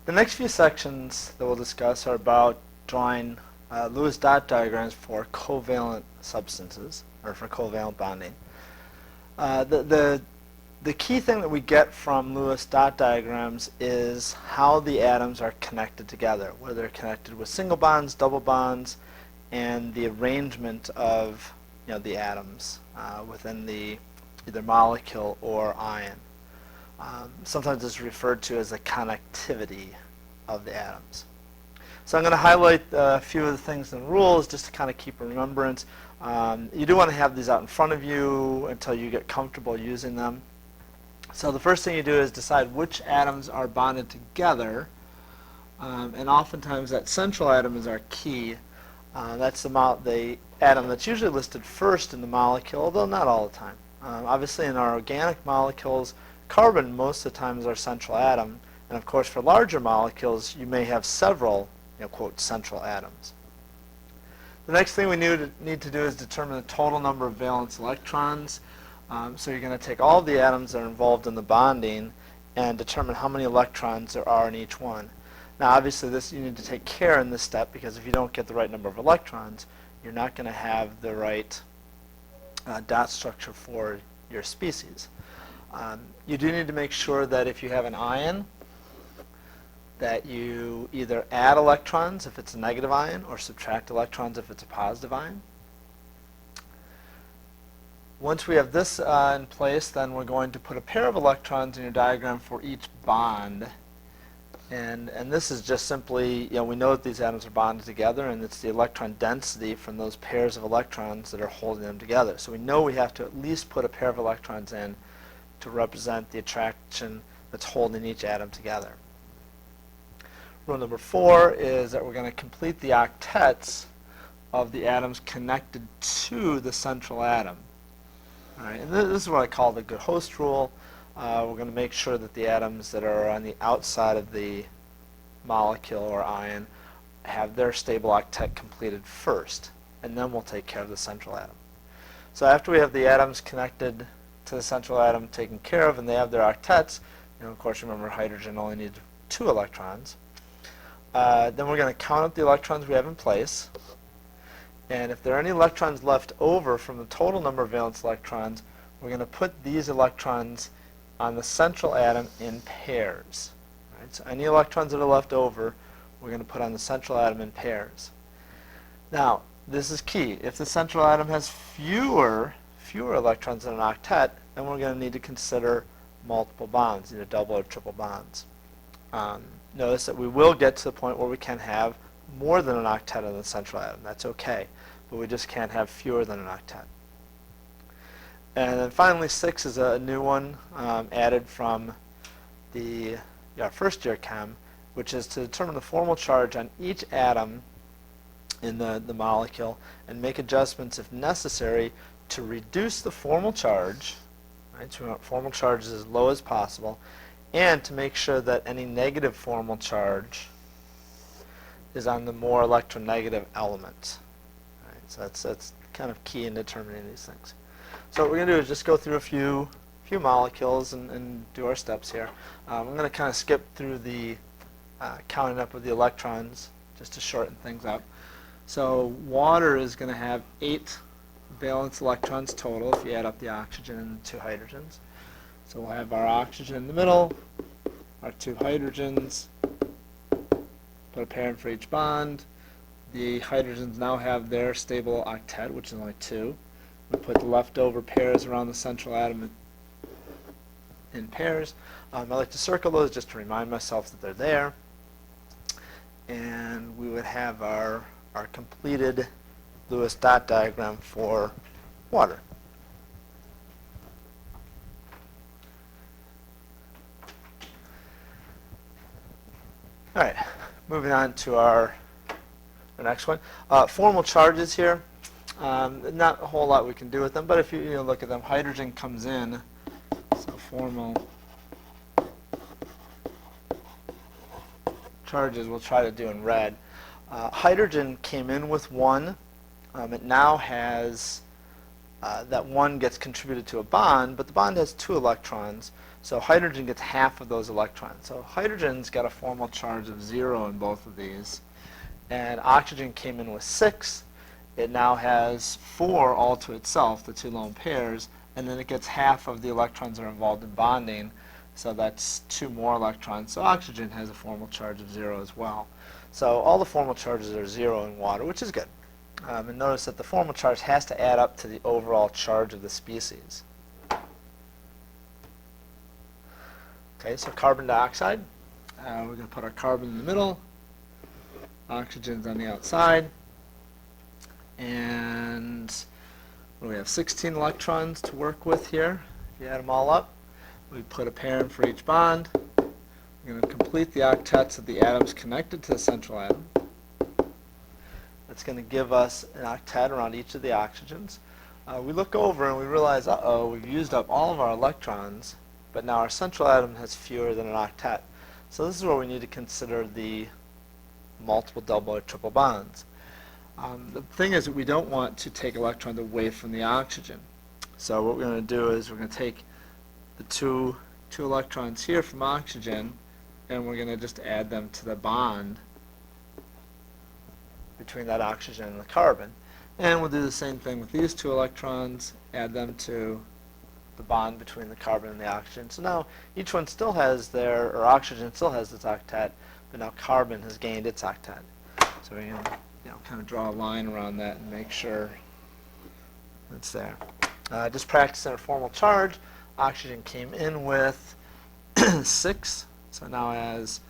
The next few sections that we'll discuss are about drawing Lewis dot diagrams for covalent substances, or for covalent bonding. The key thing that we get from Lewis dot diagrams is how the atoms are connected together, whether they're connected with single bonds, double bonds, and the arrangement of the atoms within the either molecule or ion. Sometimes it's referred to as the connectivity of the atoms. So I'm going to highlight a few of the things and rules just to kind of keep in remembrance. You do want to have these out in front of you until you get comfortable using them. So the first thing you do is decide which atoms are bonded together, and oftentimes that central atom is our key. That's the atom that's usually listed first in the molecule, although not all the time. Obviously in our organic molecules, carbon most of the time is our central atom, and of course for larger molecules you may have several quote central atoms. The next thing we need to do is determine the total number of valence electrons. So you're going to take all of the atoms that are involved in the bonding and determine how many electrons there are in each one. Now obviously you need to take care in this step, because if you don't get the right number of electrons, you're not going to have the right dot structure for your species. You do need to make sure that if you have an ion, that you either add electrons if it's a negative ion or subtract electrons if it's a positive ion. Once we have this in place, then we're going to put a pair of electrons in your diagram for each bond. And this is just simply, we know that these atoms are bonded together, and it's the electron density from those pairs of electrons that are holding them together. So we know we have to at least put a pair of electrons in to represent the attraction that's holding each atom together. Rule number 4 is that we're going to complete the octets of the atoms connected to the central atom. All right, and this is what I call the good host rule. We're going to make sure that the atoms that are on the outside of the molecule or ion have their stable octet completed first, and then we'll take care of the central atom. So after we have the atoms connected to the central atom taken care of and they have their octets, of course remember hydrogen only needs 2 electrons, then we're going to count up the electrons we have in place. And if there are any electrons left over from the total number of valence electrons, we're going to put these electrons on the central atom in pairs. Right? So any electrons that are left over, we're going to put on the central atom in pairs. Now, this is key. If the central atom has fewer electrons in an octet, then we're going to need to consider multiple bonds, either double or triple bonds. Notice that we will get to the point where we can have more than an octet in the central atom. That's okay, but we just can't have fewer than an octet. And then finally, 6 is a new one added from our first year chem, which is to determine the formal charge on each atom in the molecule and make adjustments if necessary to reduce the formal charge. Right? So we want formal charges as low as possible, and to make sure that any negative formal charge is on the more electronegative element. Right? So that's kind of key in determining these things. So what we're going to do is just go through a few molecules and do our steps here. I'm going to kind of skip through the counting up of the electrons just to shorten things up. So water is going to have 8 valence electrons total if you add up the oxygen and the 2 hydrogens. So we'll have our oxygen in the middle, our 2 hydrogens, put a pair in for each bond. The hydrogens now have their stable octet, which is only 2. We put the leftover pairs around the central atom in pairs. I like to circle those just to remind myself that they're there. And we would have our completed Lewis dot diagram for water. All right, moving on to our next one. Formal charges here. Not a whole lot we can do with them, but if you look at them, hydrogen comes in, so formal charges we'll try to do in red. Hydrogen came in with 1. It now has that one gets contributed to a bond, but the bond has 2 electrons, so hydrogen gets half of those electrons. So hydrogen's got a formal charge of 0 in both of these, and oxygen came in with 6. It now has 4 all to itself, the 2 lone pairs, and then it gets half of the electrons that are involved in bonding, so that's 2 more electrons. So oxygen has a formal charge of 0 as well. So all the formal charges are 0 in water, which is good. And notice that the formal charge has to add up to the overall charge of the species. Okay, so carbon dioxide. We're going to put our carbon in the middle. Oxygen's on the outside. And we have 16 electrons to work with here. If you add them all up, we put a pair in for each bond. We're going to complete the octets of the atoms connected to the central atom. That's going to give us an octet around each of the oxygens. We look over and we realize, uh-oh, we've used up all of our electrons, but now our central atom has fewer than an octet. So this is where we need to consider the multiple double or triple bonds. The thing is that we don't want to take electrons away from the oxygen. So what we're going to do is we're going to take the two electrons here from oxygen, and we're going to just add them to the bond between that oxygen and the carbon. And we'll do the same thing with these 2 electrons, add them to the bond between the carbon and the oxygen. So now each one still has or oxygen still has its octet, but now carbon has gained its octet. So we're going to kind of draw a line around that and make sure it's there. Just practicing our formal charge. Oxygen came in with 6, so now it has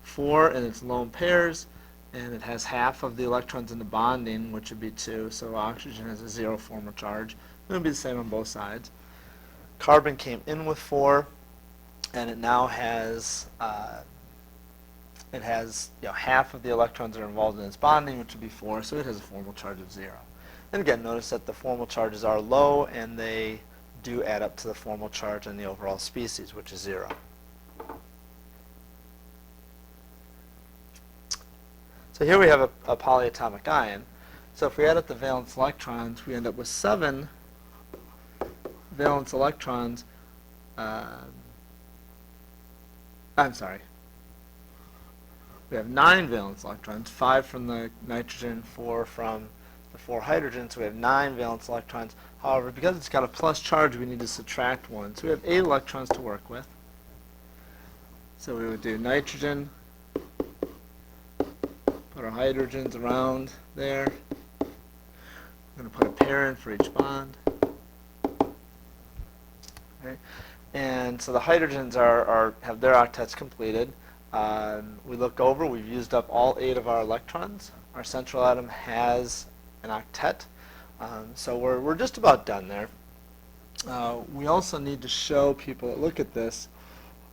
4 in its lone pairs, and it has half of the electrons in the bonding, which would be 2, so oxygen has a 0 formal charge. It's going to be the same on both sides. Carbon came in with 4, and it now has half of the electrons that are involved in its bonding, which would be 4, so it has a formal charge of 0. And again, notice that the formal charges are low, and they do add up to the formal charge on the overall species, which is 0. So here we have a polyatomic ion. So if we add up the valence electrons, we end up with 7 valence electrons. We have 9 valence electrons, 5 from the nitrogen, 4 from the 4 hydrogens, so we have 9 valence electrons. However, because it's got a plus charge, we need to subtract 1. So we have 8 electrons to work with. So we would do nitrogen, put our hydrogens around there. We're going to put a pair in for each bond. Okay. And so the hydrogens have their octets completed. We look over, we've used up all 8 of our electrons. Our central atom has an octet. So we're just about done there. We also need to show people that look at this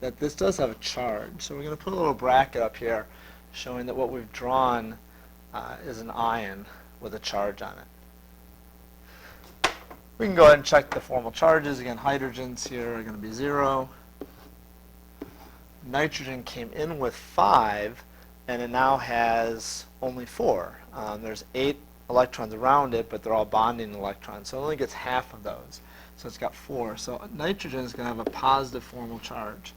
that this does have a charge. So we're going to put a little bracket up here showing that what we've drawn is an ion with a charge on it. We can go ahead and check the formal charges. Again, hydrogens here are going to be 0. Nitrogen came in with 5, and it now has only 4. There's 8 electrons around it, but they're all bonding electrons, so it only gets half of those. So it's got 4. So nitrogen is going to have a positive formal charge.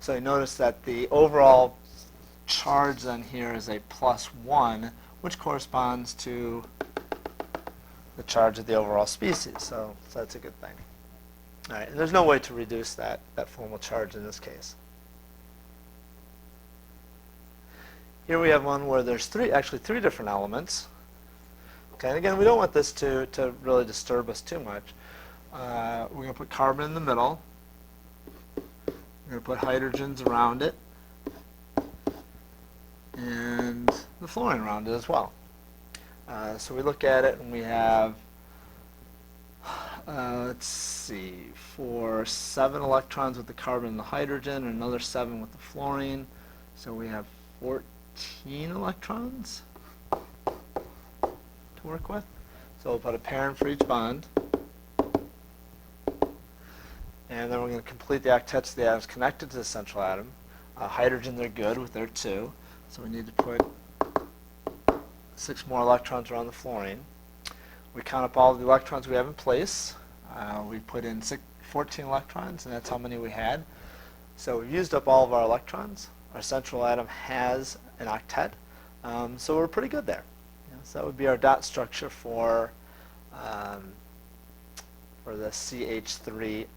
So you notice that the overall charge then here is a +1, which corresponds to the charge of the overall species. So that's a good thing. All right, and there's no way to reduce that formal charge in this case. Here we have one where there's actually three different elements. Okay, and again, we don't want this to really disturb us too much. We're going to put carbon in the middle. We're going to put hydrogens around it, and the fluorine around it as well. So we look at it and we have, let's see, 7 electrons with the carbon and the hydrogen, and another 7 with the fluorine. So we have 14 electrons to work with. So we'll put a pair in for each bond. And then we're going to complete the octets of the atoms connected to the central atom. Hydrogen, they're good with their 2. So we need to put 6 more electrons around the fluorine. we count up all of the electrons we have in place. We put in 14 electrons, and that's how many we had. So we've used up all of our electrons. Our central atom has an octet, so we're pretty good there. So that would be our dot structure for the CH3F.